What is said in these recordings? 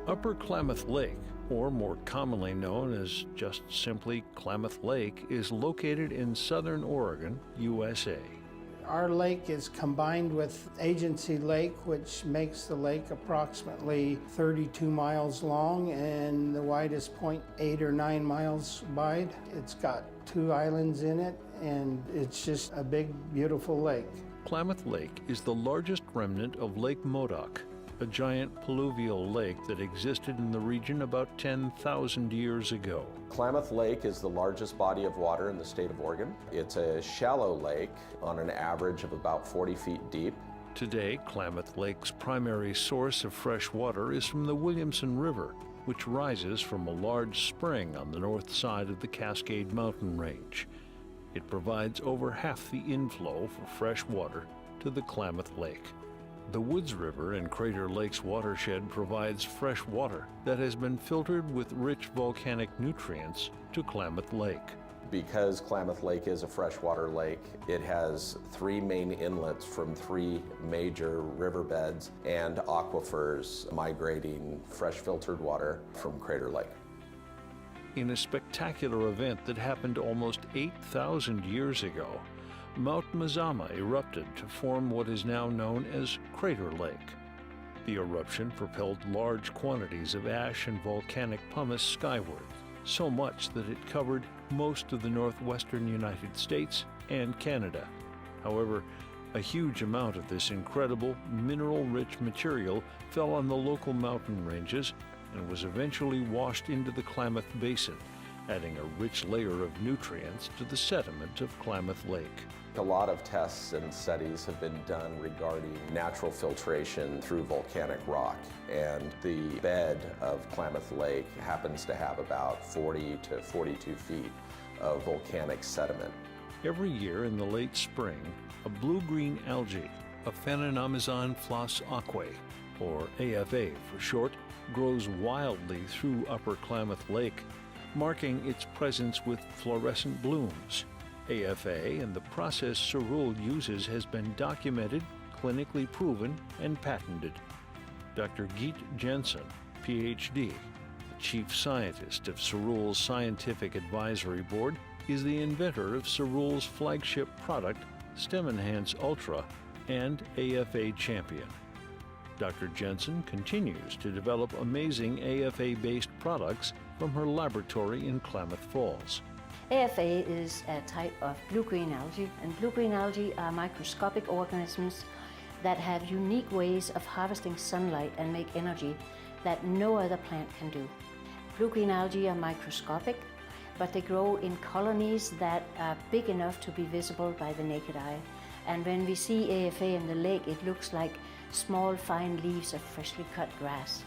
Upper Klamath Lake, or more commonly known as just simply Klamath Lake, is located in southern Oregon, USA. Our lake is combined with Agency Lake, which makes the lake approximately 32 miles long and the widest point 8 or 9 miles wide. It's got 2 islands in it, and it's just a big, beautiful lake. Klamath Lake is the largest remnant of Lake Modoc, a giant pluvial lake that existed in the region about 10,000 years ago. Klamath Lake is the largest body of water in the state of Oregon. It's a shallow lake on an average of about 40 feet deep. Today, Klamath Lake's primary source of fresh water is from the Williamson River, which rises from a large spring on the north side of the Cascade Mountain Range. It provides over half the inflow for fresh water to the Klamath Lake. The Woods River in Crater Lake's watershed provides fresh water that has been filtered with rich volcanic nutrients to Klamath Lake. Because Klamath Lake is a freshwater lake, it has 3 main inlets from 3 major riverbeds and aquifers migrating fresh filtered water from Crater Lake. In a spectacular event that happened almost 8,000 years ago, Mount Mazama erupted to form what is now known as Crater Lake. The eruption propelled large quantities of ash and volcanic pumice skyward, so much that it covered most of the northwestern United States and Canada. However, a huge amount of this incredible mineral-rich material fell on the local mountain ranges and was eventually washed into the Klamath Basin, adding a rich layer of nutrients to the sediment of Klamath Lake. A lot of tests and studies have been done regarding natural filtration through volcanic rock, and the bed of Klamath Lake happens to have about 40 to 42 feet of volcanic sediment. Every year in the late spring, a blue-green algae, Aphanenomyzon floss aquae, or AFA for short, grows wildly through Upper Klamath Lake, marking its presence with fluorescent blooms. AFA and the process Cerule uses has been documented, clinically proven, and patented. Dr. Geet Jensen, PhD, the chief scientist of Cerule's Scientific Advisory Board, is the inventor of Cerule's flagship product, STEM Enhance Ultra, and AFA Champion. Dr. Jensen continues to develop amazing AFA-based products from her laboratory in Klamath Falls. AFA is a type of blue-green algae, and blue-green algae are microscopic organisms that have unique ways of harvesting sunlight and make energy that no other plant can do. Blue-green algae are microscopic, but they grow in colonies that are big enough to be visible by the naked eye. And when we see AFA in the lake, it looks like small, fine leaves of freshly cut grass.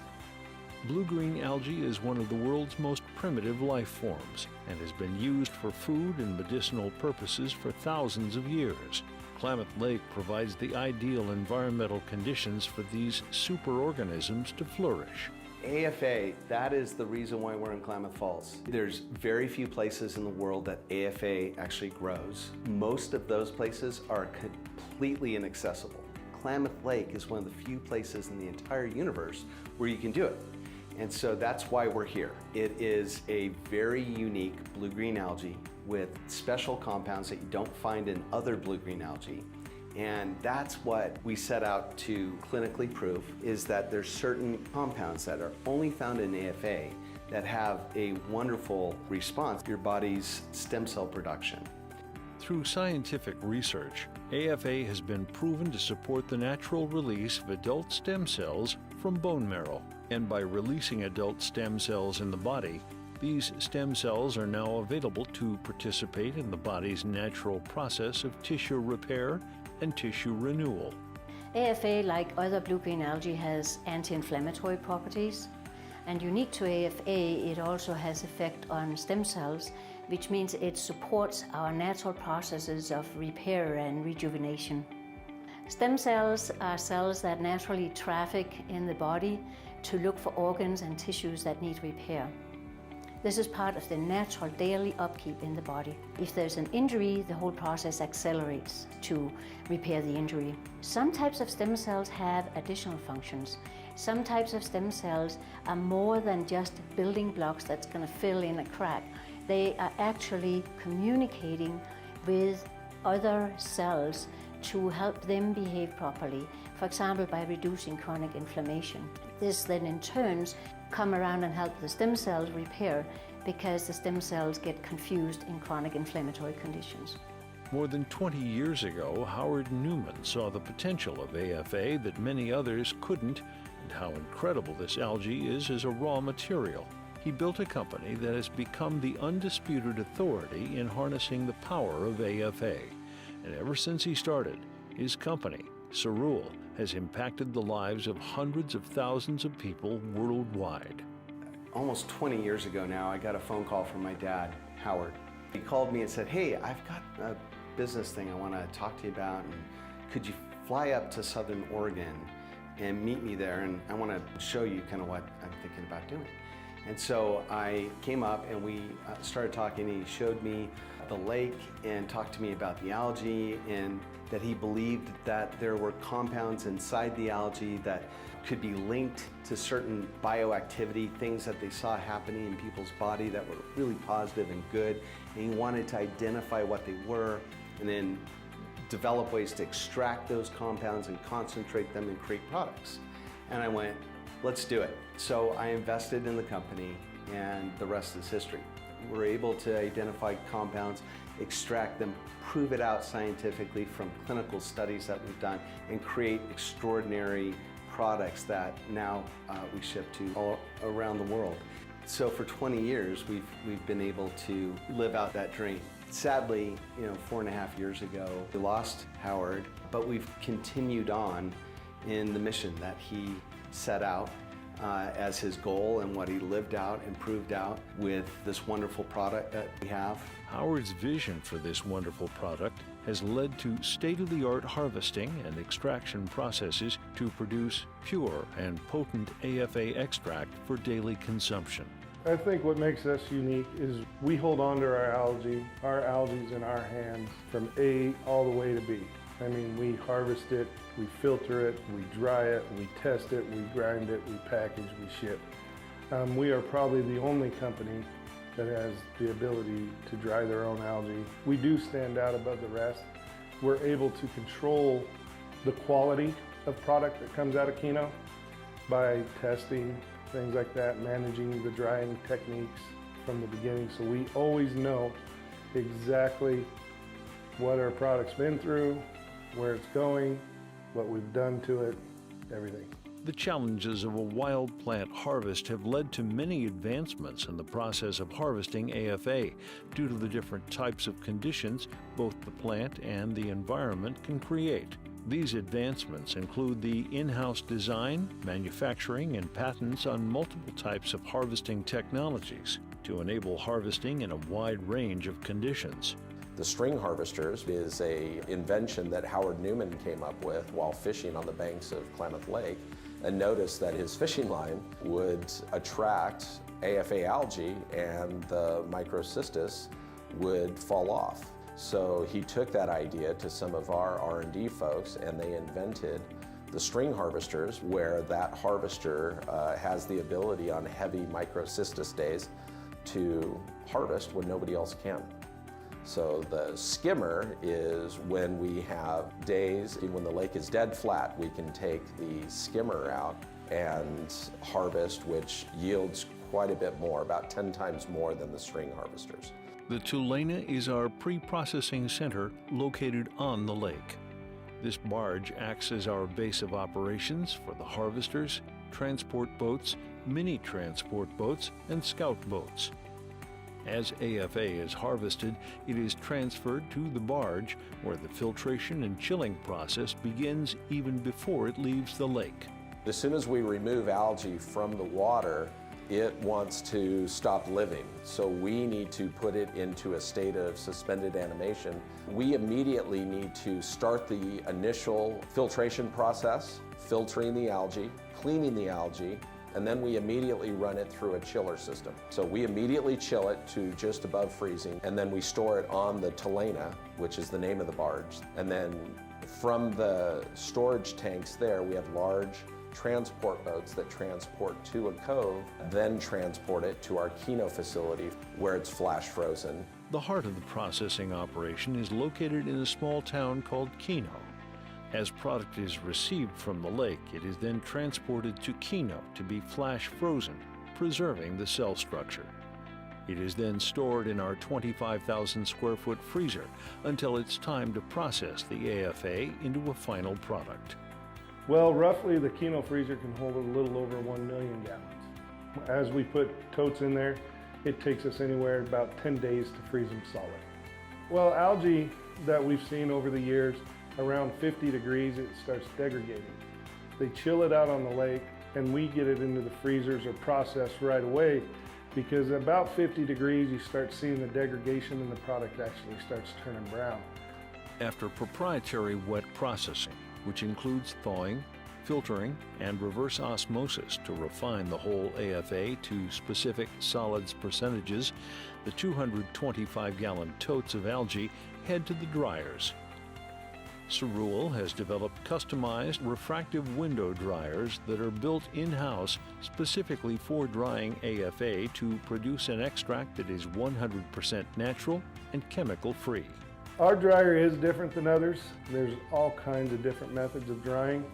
Blue-green algae is one of the world's most primitive life forms and has been used for food and medicinal purposes for thousands of years. Klamath Lake provides the ideal environmental conditions for these superorganisms to flourish. AFA, that is the reason why we're in Klamath Falls. There's very few places in the world that AFA actually grows. Most of those places are completely inaccessible. Klamath Lake is one of the few places in the entire universe where you can do it. And so that's why we're here. It is a very unique blue-green algae with special compounds that you don't find in other blue-green algae. And that's what we set out to clinically prove, is that there's certain compounds that are only found in AFA that have a wonderful response to your body's stem cell production. Through scientific research, AFA has been proven to support the natural release of adult stem cells from bone marrow. And by releasing adult stem cells in the body, these stem cells are now available to participate in the body's natural process of tissue repair and tissue renewal. AFA, like other blue-green algae, has anti-inflammatory properties. And unique to AFA, it also has effect on stem cells, which means it supports our natural processes of repair and rejuvenation. Stem cells are cells that naturally traffic in the body to look for organs and tissues that need repair. This is part of the natural daily upkeep in the body. If there's an injury, the whole process accelerates to repair the injury. Some types of stem cells have additional functions. Some types of stem cells are more than just building blocks that's going to fill in a crack. They are actually communicating with other cells to help them behave properly, for example, by reducing chronic inflammation. This then in turn come around and help the stem cells repair because the stem cells get confused in chronic inflammatory conditions. More than 20 years ago, Howard Newman saw the potential of AFA that many others couldn't, and how incredible this algae is as a raw material. He built a company that has become the undisputed authority in harnessing the power of AFA. And ever since he started, his company, Cerule, has impacted the lives of hundreds of thousands of people worldwide. Almost 20 years ago now, I got a phone call from my dad, Howard. He called me and said, "Hey, I've got a business thing I want to talk to you about, and could you fly up to Southern Oregon and meet me there, and I want to show you kind of what I'm thinking about doing." And so I came up and we started talking. He showed me the lake and talked to me about the algae, and that he believed that there were compounds inside the algae that could be linked to certain bioactivity, things that they saw happening in people's body that were really positive and good. And he wanted to identify what they were and then develop ways to extract those compounds and concentrate them and create products. And I went, let's do it. So I invested in the company, and the rest is history. We're able to identify compounds, extract them, prove it out scientifically from clinical studies that we've done, and create extraordinary products that now we ship to all around the world. So for 20 years, we've been able to live out that dream. Sadly, 4.5 years ago, we lost Howard, but we've continued on in the mission that he set out as his goal and what he lived out and proved out with this wonderful product that we have. Howard's vision for this wonderful product has led to state-of-the-art harvesting and extraction processes to produce pure and potent AFA extract for daily consumption. I think what makes us unique is we hold on to our algae's in our hands from A all the way to B. I mean, we harvest it, we filter it, we dry it, we test it, we grind it, we package, we ship. We are probably the only company that has the ability to dry their own algae. We do stand out above the rest. We're able to control the quality of product that comes out of Kino by testing, things like that, managing the drying techniques from the beginning. So we always know exactly what our product's been through, where it's going, what we've done to it, everything. The challenges of a wild plant harvest have led to many advancements in the process of harvesting AFA due to the different types of conditions both the plant and the environment can create. These advancements include the in-house design, manufacturing, and patents on multiple types of harvesting technologies to enable harvesting in a wide range of conditions. The string harvesters is an invention that Howard Newman came up with while fishing on the banks of Klamath Lake, and noticed that his fishing line would attract AFA algae and the microcystis would fall off. So he took that idea to some of our R&D folks, and they invented the string harvesters, where that harvester has the ability on heavy microcystis days to harvest when nobody else can. So the skimmer is when we have days when the lake is dead flat, we can take the skimmer out and harvest, which yields quite a bit more, about 10 times more than the string harvesters. The Tulena is our pre-processing center located on the lake. This barge acts as our base of operations for the harvesters, transport boats, mini transport boats, and scout boats. As AFA is harvested, it is transferred to the barge, where the filtration and chilling process begins even before it leaves the lake. As soon as we remove algae from the water, it wants to stop living. So we need to put it into a state of suspended animation. We immediately need to start the initial filtration process, filtering the algae, cleaning the algae, and then we immediately run it through a chiller system. So we immediately chill it to just above freezing, and then we store it on the Telena, which is the name of the barge. And then from the storage tanks there, we have large transport boats that transport to a cove, then transport it to our Kino facility where it's flash frozen. The heart of the processing operation is located in a small town called Kino. As product is received from the lake, it is then transported to Kino to be flash frozen, preserving the cell structure. It is then stored in our 25,000 square foot freezer until it's time to process the AFA into a final product. Well, roughly the Kino freezer can hold a little over 1 million gallons. As we put totes in there, it takes us anywhere about 10 days to freeze them solid. Well, algae that we've seen over the years, around 50 degrees, it starts degrading. They chill it out on the lake, and we get it into the freezers or processed right away, because at about 50 degrees, you start seeing the degradation and the product actually starts turning brown. After proprietary wet processing, which includes thawing, filtering, and reverse osmosis to refine the whole AFA to specific solids percentages, the 225-gallon totes of algae head to the dryers. Cerule has developed customized refractive window dryers that are built in-house specifically for drying AFA to produce an extract that is 100% natural and chemical-free. Our dryer is different than others. There's all kinds of different methods of drying,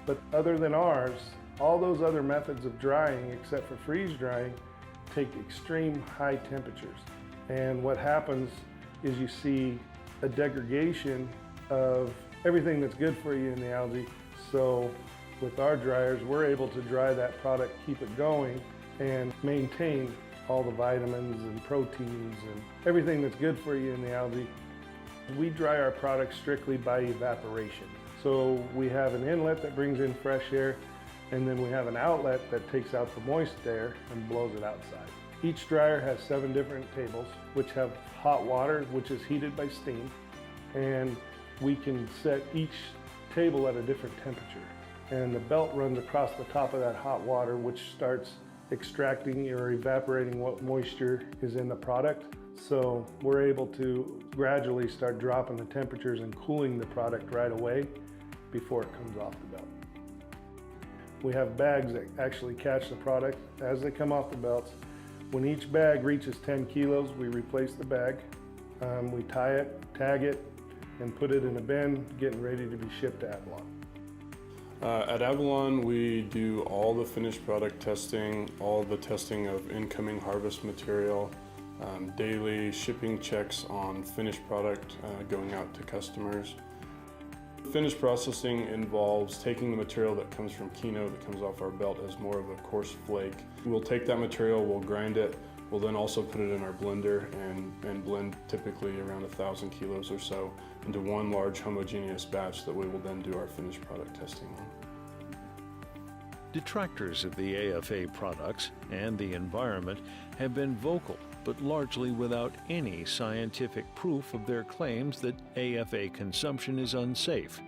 but other than ours, all those other methods of drying, except for freeze drying, take extreme high temperatures. And what happens is you see a degradation of everything that's good for you in the algae. So with our dryers, we're able to dry that product, keep it going, and maintain all the vitamins and proteins and everything that's good for you in the algae. We dry our products strictly by evaporation. So we have an inlet that brings in fresh air, and then we have an outlet that takes out the moist air and blows it outside. Each dryer has 7 different tables, which have hot water, which is heated by steam, and we can set each table at a different temperature. And the belt runs across the top of that hot water, which starts extracting or evaporating what moisture is in the product. So we're able to gradually start dropping the temperatures and cooling the product right away before it comes off the belt. We have bags that actually catch the product as they come off the belts. When each bag reaches 10 kilos, we replace the bag. We tie it, tag it, and put it in a bin, getting ready to be shipped to Avalon. At Avalon, we do all the finished product testing, all the testing of incoming harvest material, daily shipping checks on finished product going out to customers. Finished processing involves taking the material that comes from Kino, that comes off our belt as more of a coarse flake. We'll take that material, we'll grind it, we'll then also put it in our blender and blend typically around 1,000 kilos or so into one large homogeneous batch that we will then do our finished product testing on. Detractors of the AFA products and the environment have been vocal, but largely without any scientific proof of their claims that AFA consumption is unsafe.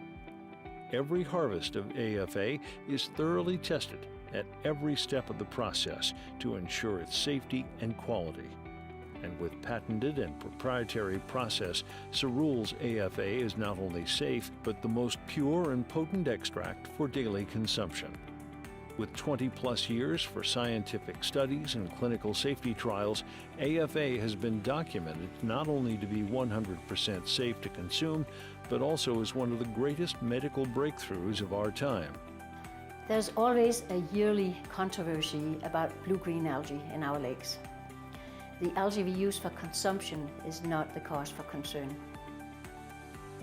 Every harvest of AFA is thoroughly tested at every step of the process to ensure its safety and quality. And with patented and proprietary process, Cerule's AFA is not only safe, but the most pure and potent extract for daily consumption. With 20-plus years for scientific studies and clinical safety trials, AFA has been documented not only to be 100% safe to consume, but also as one of the greatest medical breakthroughs of our time. There's always a yearly controversy about blue-green algae in our lakes. The algae we use for consumption is not the cause for concern.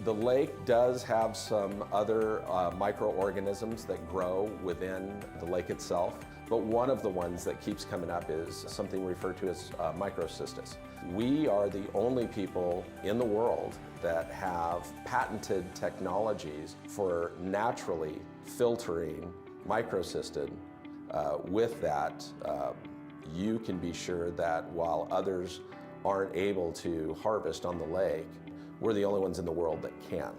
The lake does have some other microorganisms that grow within the lake itself, but one of the ones that keeps coming up is something referred to as microcystis. We are the only people in the world that have patented technologies for naturally filtering microcystin. With that, you can be sure that while others aren't able to harvest on the lake, we're the only ones in the world that can.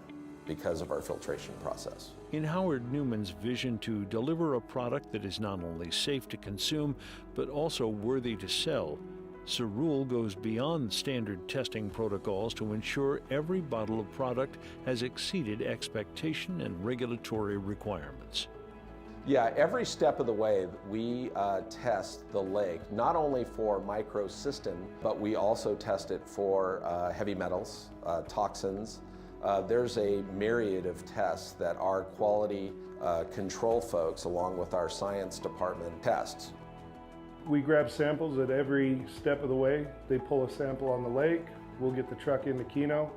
because of our filtration process. In Howard Newman's vision to deliver a product that is not only safe to consume, but also worthy to sell, Cerule goes beyond standard testing protocols to ensure every bottle of product has exceeded expectation and regulatory requirements. Yeah, every step of the way we test the lake, not only for microcystin, but we also test it for heavy metals, toxins. There's a myriad of tests that our quality control folks, along with our science department, tests. We grab samples at every step of the way. They pull a sample on the lake. We'll get the truck into Keno.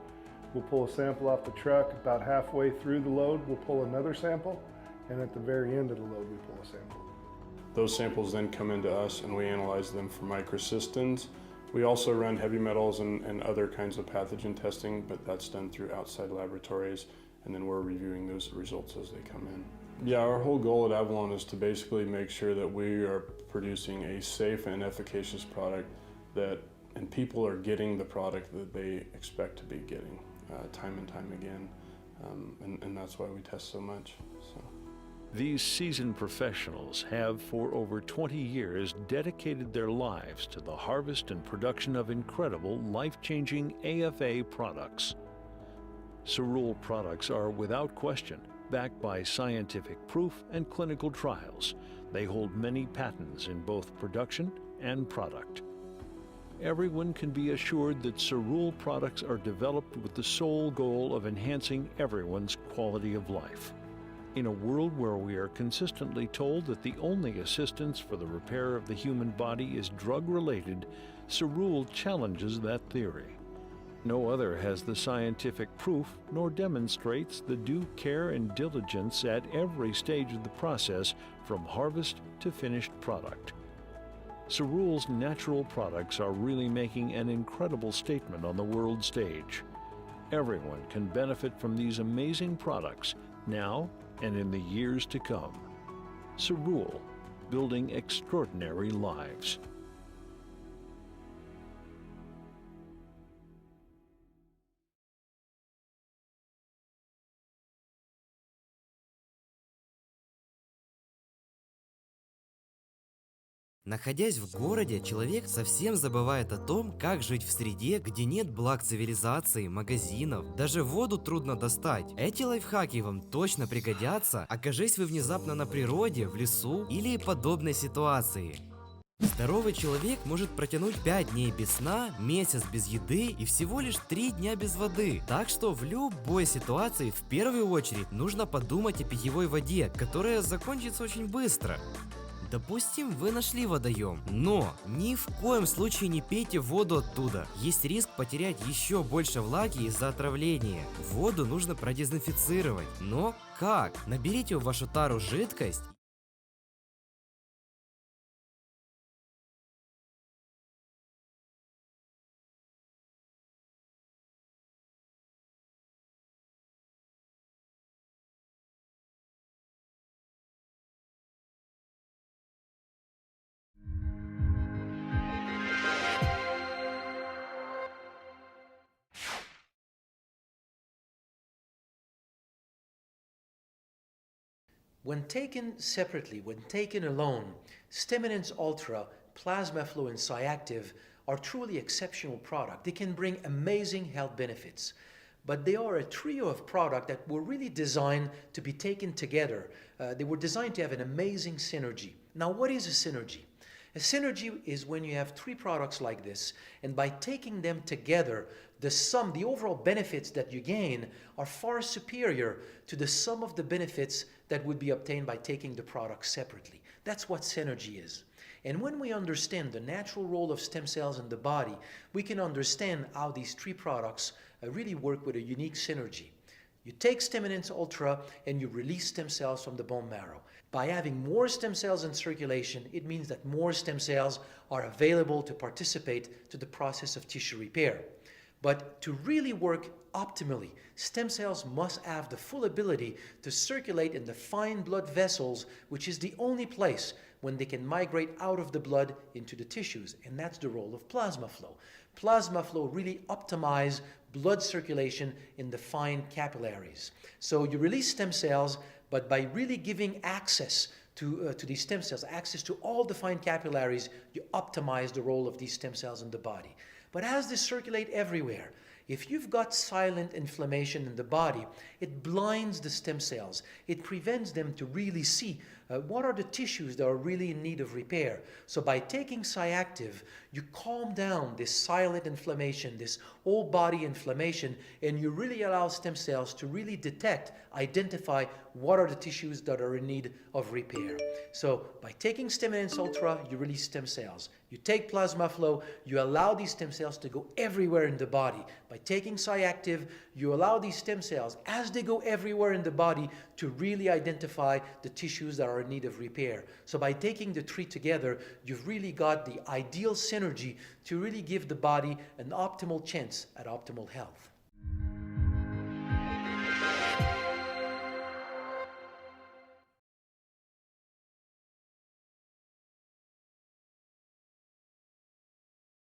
We'll pull a sample off the truck. About halfway through the load, we'll pull another sample. And at the very end of the load, we pull a sample. Those samples then come into us and we analyze them for microcystins. We also run heavy metals and other kinds of pathogen testing, but that's done through outside laboratories, and then we're reviewing those results as they come in. Yeah, our whole goal at Avalon is to basically make sure that we are producing a safe and efficacious product and people are getting the product that they expect to be getting time and time again, and that's why we test so much. So. These seasoned professionals have, for over 20 years, dedicated their lives to the harvest and production of incredible, life-changing AFA products. Cerule products are, without question, backed by scientific proof and clinical trials. They hold many patents in both production and product. Everyone can be assured that Cerule products are developed with the sole goal of enhancing everyone's quality of life. In a world where we are consistently told that the only assistance for the repair of the human body is drug-related, Cerule challenges that theory. No other has the scientific proof nor demonstrates the due care and diligence at every stage of the process, from harvest to finished product. Cerule's natural products are really making an incredible statement on the world stage. Everyone can benefit from these amazing products now and in the years to come. Cerule, building extraordinary lives. Находясь в городе, человек совсем забывает о том, как жить в среде, где нет благ цивилизации, магазинов, даже воду трудно достать. Эти лайфхаки вам точно пригодятся, окажись вы внезапно на природе, в лесу или подобной ситуации. Здоровый человек может протянуть 5 дней без сна, месяц без еды и всего лишь 3 дня без воды. Так что в любой ситуации в первую очередь нужно подумать о питьевой воде, которая закончится очень быстро. Допустим, вы нашли водоем, но ни в коем случае не пейте воду оттуда. Есть риск потерять еще больше влаги из-за отравления. Воду нужно продезинфицировать. Но как? Наберите в вашу тару жидкость . When taken separately, when taken alone, Steminence Ultra, Plasma Flow, and Cyactive are truly exceptional products. They can bring amazing health benefits. But they are a trio of products that were really designed to be taken together. They were designed to have an amazing synergy. Now, what is a synergy? A synergy is when you have 3 products like this, and by taking them together, the overall benefits that you gain are far superior to the sum of the benefits that would be obtained by taking the products separately. That's what synergy is. And when we understand the natural role of stem cells in the body, we can understand how these 3 products really work with a unique synergy. You take Steminence Ultra and you release stem cells from the bone marrow. By having more stem cells in circulation, it means that more stem cells are available to participate to the process of tissue repair. But to really work optimally, stem cells must have the full ability to circulate in the fine blood vessels, which is the only place when they can migrate out of the blood into the tissues, and that's the role of plasma flow. plasma flow really optimize blood circulation in the fine capillaries. So you release stem cells, but by really giving access to these stem cells, access to all the fine capillaries, you optimize the role of these stem cells in the body. But as they circulate everywhere, if you've got silent inflammation in the body, it blinds the stem cells. It prevents them to really see what are the tissues that are really in need of repair. So by taking Cyactiv, you calm down this silent inflammation, this whole body inflammation, and you really allow stem cells to really detect, identify what are the tissues that are in need of repair. So by taking Stimulants Ultra, you release stem cells. You take plasma flow, you allow these stem cells to go everywhere in the body. By taking Cyactiv, you allow these stem cells, as they go everywhere in the body, to really identify the tissues that are in need of repair. So by taking the three together, you've really got the ideal synergy to really give the body an optimal chance at optimal health.